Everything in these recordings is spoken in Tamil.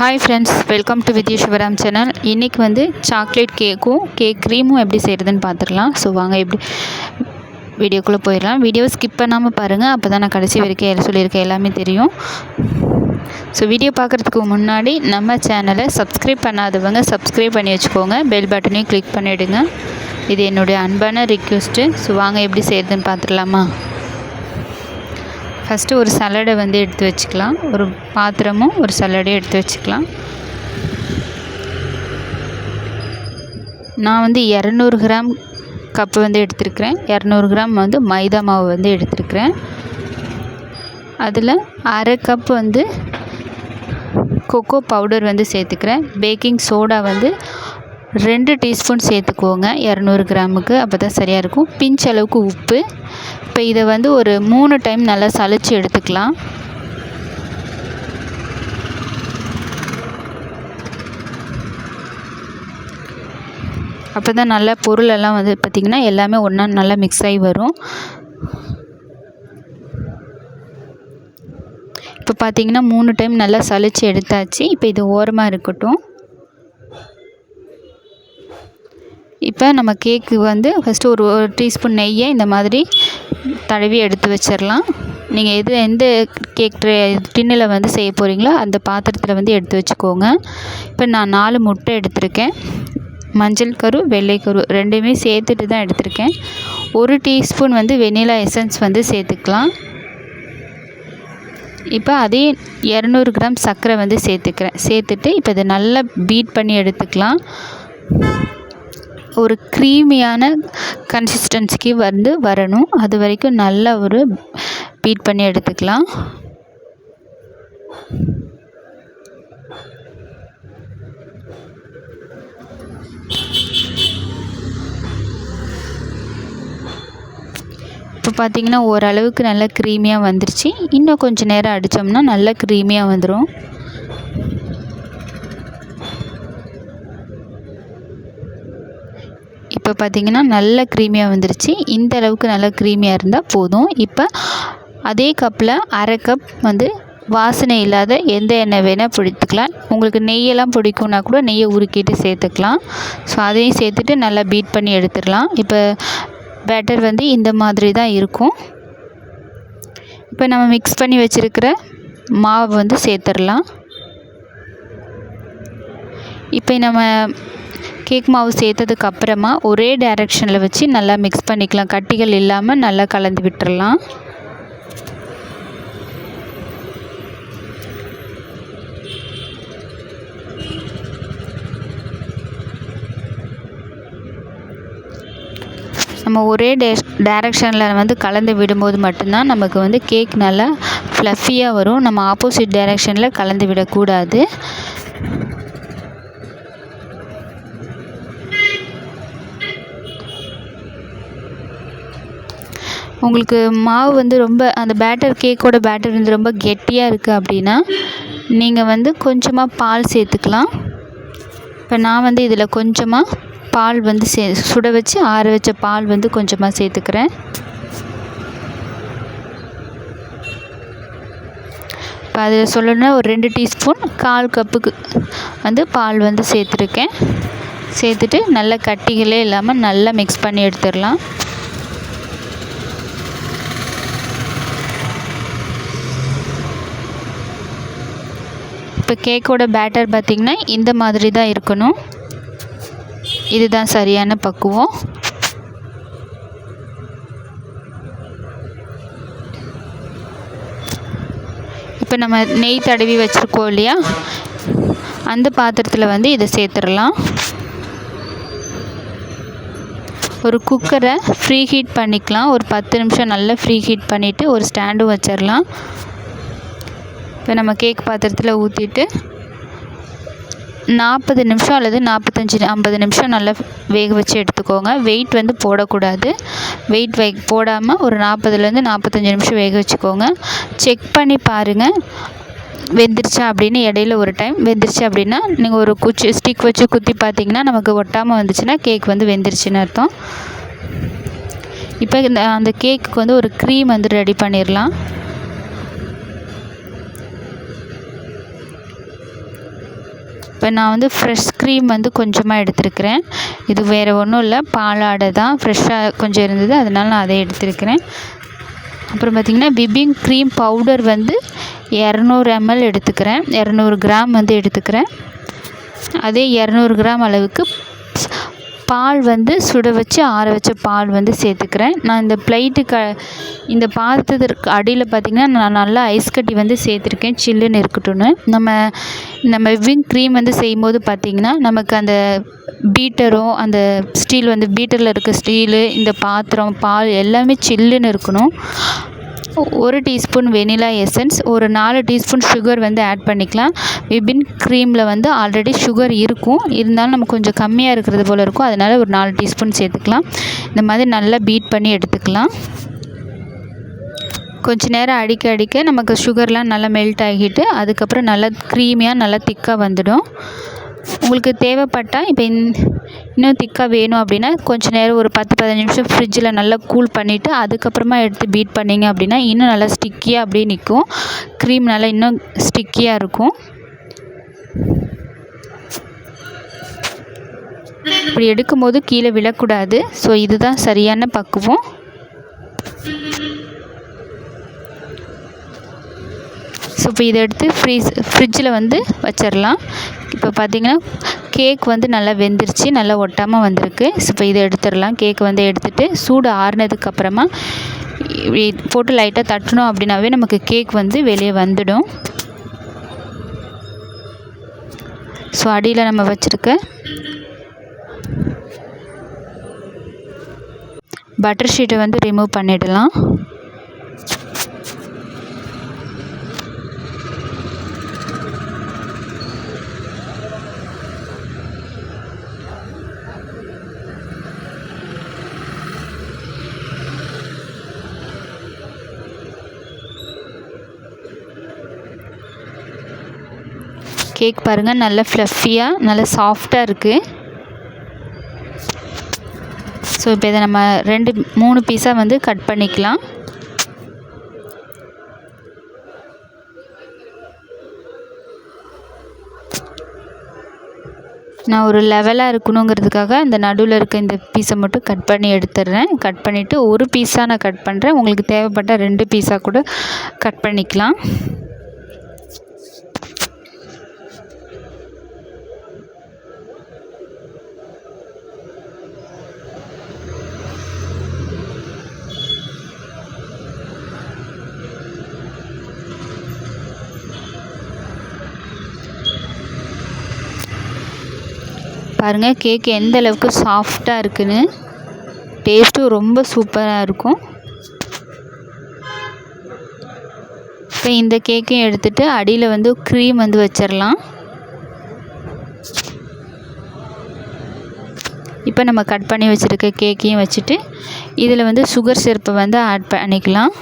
Hi friends, welcome to Vidya Sivaram channel. இன்றைக்கி வந்து சாக்லேட் கேக்கும் க்ரீமும் எப்படி செய்கிறதுன்னு பார்த்துக்கலாம். ஸோ வாங்க எப்படி வீடியோக்குள்ளே போயிடலாம். வீடியோவை ஸ்கிப் பண்ணாமல் பாருங்கள், அப்போ தான் நான் கடைசி வரைக்கும் சொல்லியிருக்கேன் எல்லாமே தெரியும். ஸோ வீடியோ பார்க்குறதுக்கு முன்னாடி நம்ம சேனலை சப்ஸ்கிரைப் பண்ணாதவங்க சப்ஸ்கிரைப் பண்ணி வச்சுக்கோங்க. பெல் பட்டனையும் கிளிக் பண்ணிவிடுங்க. இது என்னுடைய அன்பான ரிக்வெஸ்ட்டு. ஸோ வாங்க எப்படி செய்கிறதுன்னு பார்த்துடலாமா. ஃபஸ்ட்டு ஒரு சலடை வந்து எடுத்து வச்சுக்கலாம். ஒரு பாத்திரமும் ஒரு சலடையும் எடுத்து வச்சுக்கலாம். நான் வந்து 200 கிராம் கப்பு வந்து எடுத்துருக்கிறேன். 200 கிராம் வந்து மைதா மாவு வந்து எடுத்துருக்கிறேன். அதில் அரை கப் வந்து கொக்கோ பவுடர் வந்து சேர்த்துக்கிறேன். பேக்கிங் சோடா வந்து 2 டீஸ்பூன் சேர்த்துக்கோங்க 200 கிராமுக்கு, அப்போ தான் சரியாக இருக்கும். பிஞ்ச் அளவுக்கு உப்பு. இப்போ இதை வந்து ஒரு 3 டைம் நல்லா சலிச்சு எடுத்துக்கலாம். அப்போ தான் நல்லா பொருளெல்லாம் வந்து பார்த்திங்கன்னா எல்லாமே ஒன்றா நல்லா மிக்ஸ் ஆகி வரும். இப்போ பார்த்திங்கன்னா 3 டைம் நல்லா சலிச்சு எடுத்தாச்சு. இப்போ இது ஓரமாக இருக்கட்டும். இப்போ நம்ம கேக்கு வந்து ஃபஸ்ட்டு ஒரு டீஸ்பூன் நெய்யை இந்த மாதிரி தடவி எடுத்து வச்சிடலாம். நீங்கள் எந்த கேக் டின்னில் வந்து செய்ய போகிறீங்களோ அந்த பாத்திரத்தில் வந்து எடுத்து வச்சுக்கோங்க. இப்போ நான் 4 முட்டை எடுத்திருக்கேன். மஞ்சள் கரு வெள்ளை கரு ரெண்டுமே சேர்த்துட்டு தான் எடுத்திருக்கேன். 1 டீஸ்பூன் வந்து வெனிலா எசன்ஸ் வந்து சேர்த்துக்கலாம். இப்போ அதே 200 கிராம் சர்க்கரை வந்து சேர்த்துட்டு இப்போ இதை நல்லா பீட் பண்ணி எடுத்துக்கலாம். ஒரு க்ரீமியான கன்சிஸ்டன்சிக்கு வந்து வரணும். அது வரைக்கும் நல்லா ஒரு பீட் பண்ணி எடுத்துக்கலாம். இப்போ பார்த்திங்கன்னா ஓரளவுக்கு நல்லா க்ரீமியாக வந்துருச்சு. இன்னும் கொஞ்சம் நேரம் அடித்தோம்னா நல்லா க்ரீமியாக வந்துடும். இப்போ பார்த்திங்கன்னா நல்லா க்ரீமியாக வந்துருச்சு. இந்த அளவுக்கு நல்லா க்ரீமியாக இருந்தால் போதும். இப்போ அதே கப்பில் அரை கப் வந்து வாசனை இல்லாத எந்த எண்ணெய் வேணால் பிடித்துக்கலாம். உங்களுக்கு நெய்யெல்லாம் பிடிக்கும்னா கூட நெய்யை உருக்கிட்டு சேர்த்துக்கலாம். ஸோ அதையும் சேர்த்துட்டு நல்லா பீட் பண்ணி எடுத்துடலாம். இப்போ பேட்டர் வந்து இந்த மாதிரி தான் இருக்கும். இப்போ நம்ம மிக்ஸ் பண்ணி வச்சுருக்கிற மாவு வந்து சேர்த்துடலாம். இப்போ நம்ம கேக் மாவு சேர்த்ததுக்கு அப்புறமா ஒரே டைரெக்ஷனில் வச்சு நல்லா மிக்ஸ் பண்ணிக்கலாம். கட்டிகள் இல்லாமல் நல்லா கலந்து விட்டுறலாம். நம்ம ஒரே டைரெக்ஷனில் வந்து கலந்து விடும்போது மட்டும்தான் நமக்கு வந்து கேக் நல்லா ஃப்ளஃபியாக வரும். நம்ம ஆப்போசிட் டைரெக்ஷனில் கலந்து விடக்கூடாது. உங்களுக்கு மாவு வந்து ரொம்ப அந்த கேக்கோட பேட்டர் வந்து ரொம்ப கெட்டியாக இருக்குது அப்படின்னா நீங்கள் வந்து கொஞ்சமாக பால் சேர்த்துக்கலாம். இப்போ நான் வந்து இதில் கொஞ்சமாக பால் வந்து சுட வச்சு ஆற வச்ச பால் வந்து கொஞ்சமாக சேர்த்துக்கிறேன். இப்போ அதில் சொல்லணும்னா ஒரு 2 டீஸ்பூன் 1/4 கப்புக்கு வந்து பால் வந்து சேர்த்துருக்கேன். சேர்த்துட்டு நல்லா கட்டிகளே இல்லாமல் நல்லா மிக்ஸ் பண்ணி எடுத்துடலாம். இப்போ கேக்கோட பேட்டர் பார்த்திங்கன்னா இந்த மாதிரி தான் இருக்கணும். இதுதான் சரியான பக்குவம். இப்போ நம்ம நெய் தடவி வச்சுருக்கோம் இல்லையா, அந்த பாத்திரத்தில் வந்து இதை சேர்த்துடலாம். ஒரு குக்கரை ஃப்ரீ ஹீட் பண்ணிக்கலாம். ஒரு 10 நிமிஷம் நல்லா ஃப்ரீ ஹீட் பண்ணிவிட்டு ஒரு ஸ்டாண்டும் வச்சிடலாம். இப்போ நம்ம கேக் பாத்திரத்தில் ஊற்றிட்டு 40 நிமிஷம் அல்லது 45-50 நிமிஷம் நல்லா வேக வச்சு எடுத்துக்கோங்க. வெயிட் வந்து போடக்கூடாது. வெயிட் போடாமல் ஒரு 40லேருந்து 45 நிமிஷம் வேக வச்சுக்கோங்க. செக் பண்ணி பாருங்கள் வெந்துருச்சா அப்படின்னு. இடையில ஒரு டைம் வெந்துருச்சு அப்படின்னா நீங்கள் ஒரு ஸ்டிக் வச்சு குத்தி பார்த்திங்கன்னா நமக்கு ஒட்டாமல் வந்துச்சுன்னா கேக் வந்து வெந்துருச்சுன்னு அர்த்தம். இப்போ அந்த கேக்குக்கு வந்து ஒரு க்ரீம் வந்து ரெடி பண்ணிடலாம். இப்போ நான் வந்து ஃப்ரெஷ் க்ரீம் வந்து கொஞ்சமாக எடுத்துருக்கிறேன். இது வேறு ஒன்றும் இல்லை, பாலாடை தான் ஃப்ரெஷ்ஷாக கொஞ்சம் இருந்தது, அதனால் நான் அதை எடுத்துருக்கிறேன். அப்புறம் பார்த்திங்கன்னா விப்பிங் க்ரீம் பவுடர் வந்து 200 ml எடுத்துக்கிறேன், 200 கிராம் வந்து எடுத்துக்கிறேன். அதே 200 கிராம் அளவுக்கு பால் வந்து சுட வச்சு ஆற வச்ச பால் வந்து சேர்த்துக்கிறேன். நான் இந்த இந்த பாத்திரத்திற்கு அடியில் பார்த்திங்கன்னா நான் நல்லா ஐஸ் கட்டி வந்து சேர்த்துருக்கேன், சில்லுன்னு இருக்கட்டும்னு. நம்ம விப்பிங் க்ரீம் வந்து செய்யும்போது பார்த்திங்கன்னா நமக்கு அந்த பீட்டரும் அந்த ஸ்டீல் வந்து பீட்டரில் இருக்க ஸ்டீலு, இந்த பாத்திரம், பால் எல்லாமே சில்லுன்னு இருக்கணும். 1 டீஸ்பூன் வெனிலா எசன்ஸ், ஒரு 4 டீஸ்பூன் சுகர் வந்து ஆட் பண்ணிக்கலாம். விப்பிங் க்ரீமில் வந்து ஆல்ரெடி சுகர் இருக்கும், இருந்தாலும் நமக்கு கொஞ்சம் கம்மியாக இருக்கிறது போல் இருக்கும், அதனால் ஒரு 4 டீஸ்பூன் சேர்த்துக்கலாம். இந்த மாதிரி நல்லா பீட் பண்ணி எடுத்துக்கலாம். கொஞ்ச நேரம் அடிக்க நமக்கு சுகர்லாம் நல்லா மெல்ட் ஆகிட்டு அதுக்கப்புறம் நல்லா க்ரீமியாக நல்லா திக்காக வந்துடும். உங்களுக்கு தேவைப்பட்டால் இப்போ இன்னும் திக்காக வேணும் அப்படின்னா கொஞ்சம் நேரம் ஒரு 10-15 நிமிஷம் ஃப்ரிட்ஜில் நல்லா கூல் பண்ணிவிட்டு அதுக்கப்புறமா எடுத்து பீட் பண்ணிங்க அப்படின்னா இன்னும் நல்லா ஸ்டிக்கியாக அப்படியே நிற்கும். க்ரீம் நல்லா இன்னும் ஸ்டிக்கியாக இருக்கும். இப்படி எடுக்கும்போது கீழே விழக்கூடாது. ஸோ இதுதான் சரியான பக்குவம். ஸோ இப்போ இதை எடுத்து ஃப்ரிட்ஜில் வந்து வச்சிடலாம். இப்போ பார்த்திங்கன்னா கேக் வந்து நல்லா வெந்துருச்சு, நல்லா ஒட்டாமல் வந்திருக்கு. ஸோ இப்போ இதை எடுத்துடலாம். கேக் வந்து எடுத்துகிட்டு சூடு ஆறுனதுக்கப்புறமா இப்படி போட்டு லைட்டாக தட்டணும் அப்படின்னாவே நமக்கு கேக் வந்து வெளியே வந்துடும். ஸோ அடியில் நம்ம வச்சுருக்க பட்டர் ஷீட்டை வந்து ரிமூவ் பண்ணிடலாம். கேக் பாருங்கள் நல்லா ஃப்ளஃபியாக நல்லா சாஃப்டாக இருக்குது. ஸோ இப்போ இதை நம்ம 2-3 பீஸாக வந்து கட் பண்ணிக்கலாம். நான் ஒரு லெவலாக இருக்கணுங்கிறதுக்காக அந்த நடுவில் இருக்க இந்த பீஸை மட்டும் கட் பண்ணி எடுத்துடுறேன். கட் பண்ணிவிட்டு ஒரு பீஸாக நான் கட் பண்ணுறேன். உங்களுக்கு தேவைப்பட்டால் 2 பீஸாக கூட கட் பண்ணிக்கலாம். பாருங்கள் கேக் எந்த அளவுக்கு சாஃப்டாக இருக்குன்னு. டேஸ்ட்டும் ரொம்ப சூப்பராக இருக்கும். இப்போ இந்த கேக்கையும் எடுத்துகிட்டு அடியில் வந்து க்ரீம் வந்து வச்சிடலாம். இப்போ நம்ம கட் பண்ணி வச்சுருக்க கேக்கையும் வச்சுட்டு இதில் வந்து சுகர் சிரப்பை வந்து ஆட் பண்ணிக்கலாம்.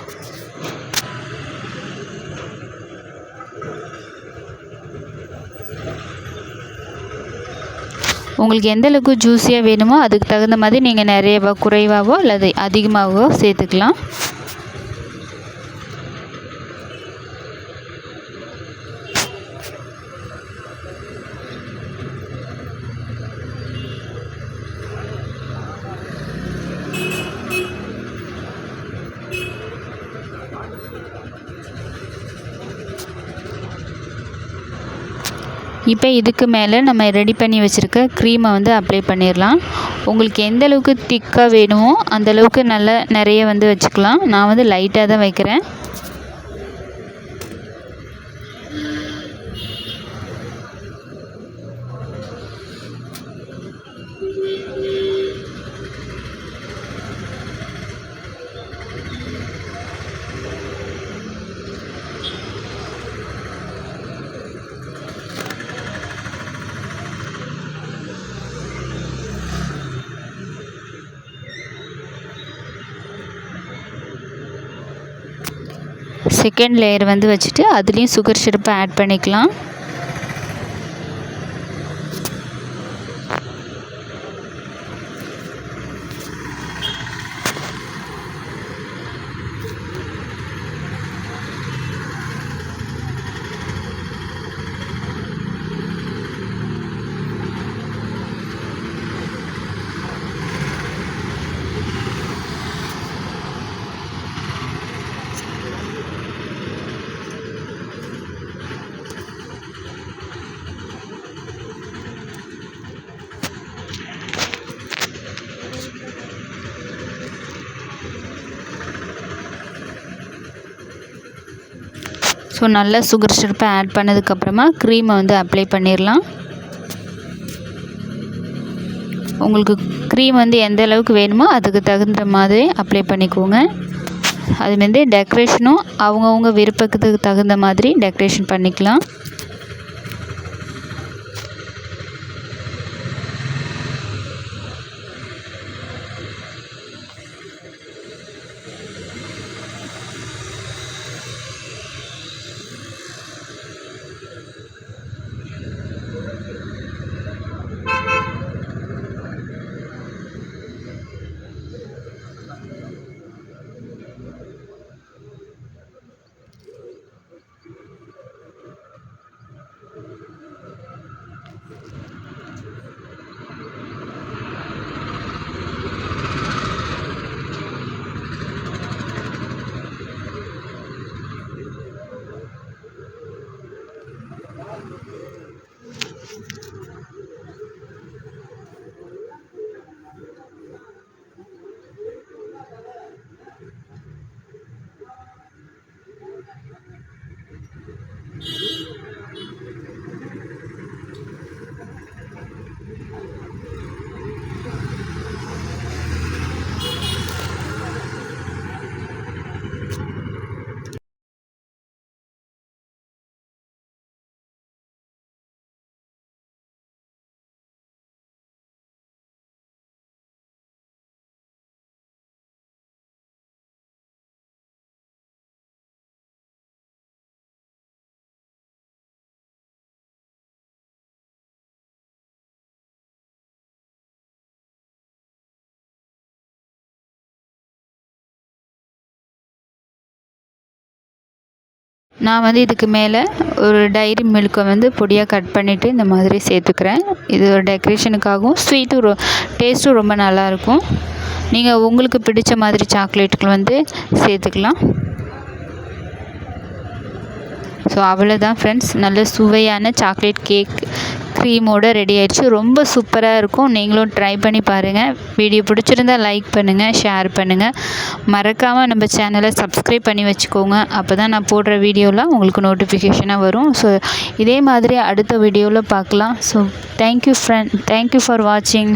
உங்களுக்கு எந்த அளவுக்கு ஜூஸியாக வேணுமோ அதுக்கு தகுந்த மாதிரி நீங்கள் நிறையவோ குறைவாகவோ அல்லது அதிகமாகவோ சேர்த்துக்கலாம். இப்போ இதுக்கு மேலே நம்ம ரெடி பண்ணி வச்சுருக்க க்ரீமை வந்து அப்ளை பண்ணிடலாம். உங்களுக்கு எந்த அளவுக்கு திக்காக வேணுமோ அந்தளவுக்கு நல்லா நிறைய வந்து வச்சுக்கலாம். நான் வந்து லைட்டாக தான் வைக்கிறேன். செகண்ட் லேயர் வந்து வச்சுட்டு அதுலேயும் சுகர் சிரப்பை ஆட் பண்ணிக்கலாம். ஸோ நல்லா சுகர் சிரப்பை ஆட் பண்ணதுக்கப்புறமா க்ரீமை வந்து அப்ளை பண்ணிடலாம். உங்களுக்கு க்ரீம் வந்து எந்த அளவுக்கு வேணுமோ அதுக்கு தகுந்த மாதிரி அப்ளை பண்ணிக்கோங்க. அதுமாரி டெக்கரேஷனும் அவங்கவுங்க விருப்பத்துக்கு தகுந்த மாதிரி டெக்கரேஷன் பண்ணிக்கலாம். நான் வந்து இதுக்கு மேலே ஒரு டைரி மில்கை வந்து பொடியாக கட் பண்ணிவிட்டு இந்த மாதிரி சேர்த்துக்கிறேன். இது ஒரு டெக்கரேஷனுக்காகவும் ஸ்வீட்டும் டேஸ்ட்டும் ரொம்ப நல்லாயிருக்கும். நீங்கள் உங்களுக்கு பிடித்த மாதிரி சாக்லேட்டுகள் வந்து சேர்த்துக்கலாம். ஸோ அவ்வளோதான் ஃப்ரெண்ட்ஸ், நல்ல சுவையான சாக்லேட் கேக் க்ரீமோடு ரெடி ஆயிடுச்சு. ரொம்ப சூப்பராக இருக்கும். நீங்களும் ட்ரை பண்ணி பாருங்கள். வீடியோ பிடிச்சிருந்தால் லைக் பண்ணுங்கள், ஷேர் பண்ணுங்கள். மறக்காமல் நம்ம சேனலை சப்ஸ்கிரைப் பண்ணி வச்சுக்கோங்க. அப்போ தான் நான் போடுற வீடியோலாம் உங்களுக்கு நோட்டிஃபிகேஷனாக வரும். ஸோ இதே மாதிரி அடுத்த வீடியோவில் பார்க்கலாம். So thank you friend, thank you for வாட்சிங்.